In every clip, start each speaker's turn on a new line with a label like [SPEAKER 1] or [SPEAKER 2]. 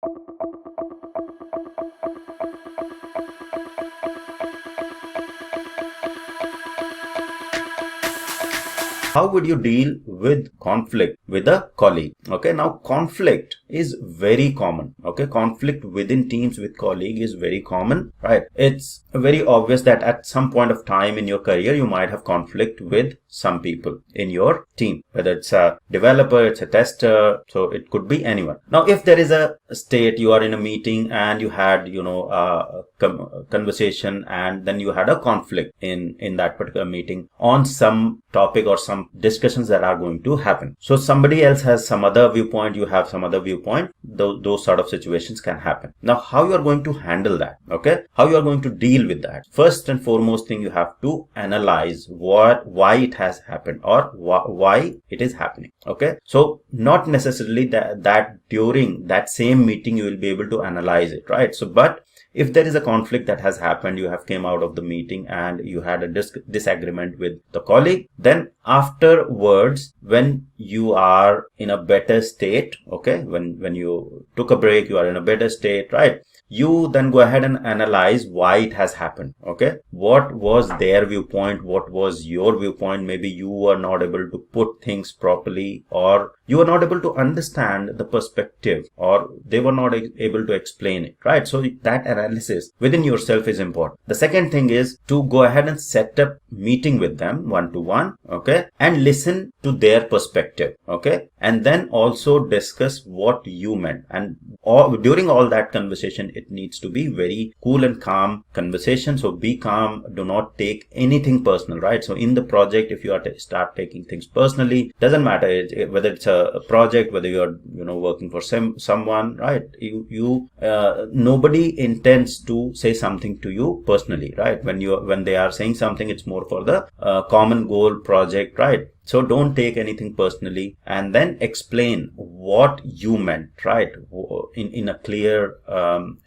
[SPEAKER 1] How would you deal with conflict with a colleague? Okay, now conflict is very common. Okay, conflict within teams with colleague is very common, right? It's very obvious that at some point of time in your career, you might have conflict with some people in your team, whether it's a developer, it's a tester, so it could be anyone. Now, if there is a state, you are in a meeting and you had, a conversation, and then you had a conflict in that particular meeting on some topic or some discussions that are going to happen. So somebody else has some other viewpoint, you have some other viewpoint. Those sort of situations can happen. Now, how you are going to handle that? Okay, how you are going to deal with that? First and foremost thing, you have to analyze why it has happened, or why it is happening. Okay, so not necessarily that during that same meeting you will be able to analyze it, right? So but if there is a conflict that has happened, you have came out of the meeting and you had a disagreement with the colleague, then afterwards, when you are in a better state, okay, when you took a break, you are in a better state, right? You then go ahead and analyze why it has happened. Okay, what was their viewpoint, what was your viewpoint? Maybe you were not able to put things properly, or you were not able to understand the perspective, or they were not able to explain it, right? So that analysis within yourself is important. The second thing is to go ahead and set up meeting with them one-to-one, okay, and listen to their perspective, okay, and then also discuss what you meant. And during all that conversation, it needs to be very cool and calm conversation. So be calm, do not take anything personal, right? So in the project, if you are to start taking things personally, doesn't matter whether it's a project, whether you're working for someone, right? Nobody intends to say something to you personally, right? When they are saying something, it's more for the common goal project, right? So don't take anything personally, and then explain what you meant, right? In a clear,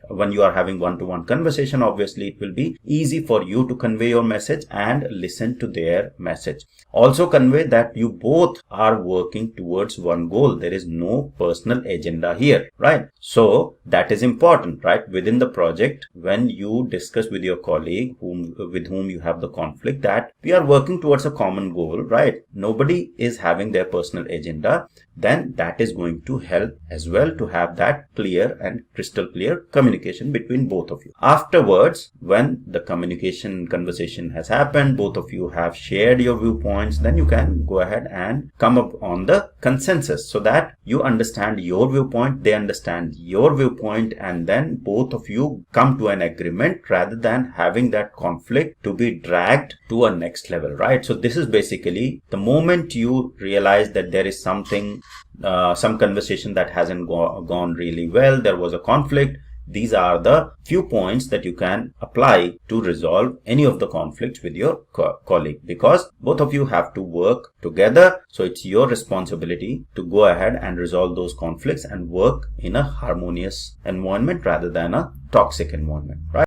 [SPEAKER 1] when you are having one-to-one conversation, obviously it will be easy for you to convey your message and listen to their message. Also convey that you both are working towards one goal. There is no personal agenda here, right? So that is important, right? Within the project, when you discuss with your colleague with whom you have the conflict, that we are working towards a common goal, right? Nobody is having their personal agenda, then that is going to help as well to have that clear and crystal clear communication between both of you. Afterwards, when the conversation has happened, both of you have shared your viewpoints, then you can go ahead and come up on the consensus, so that you understand your viewpoint, they understand your viewpoint, and then both of you come to an agreement, rather than having that conflict to be dragged to a next level, right? So this is basically the moment you realize that there is something, some conversation that hasn't gone really well, there was a conflict. These are the few points that you can apply to resolve any of the conflicts with your colleague, because both of you have to work together. So it's your responsibility to go ahead and resolve those conflicts and work in a harmonious environment rather than a toxic environment, right?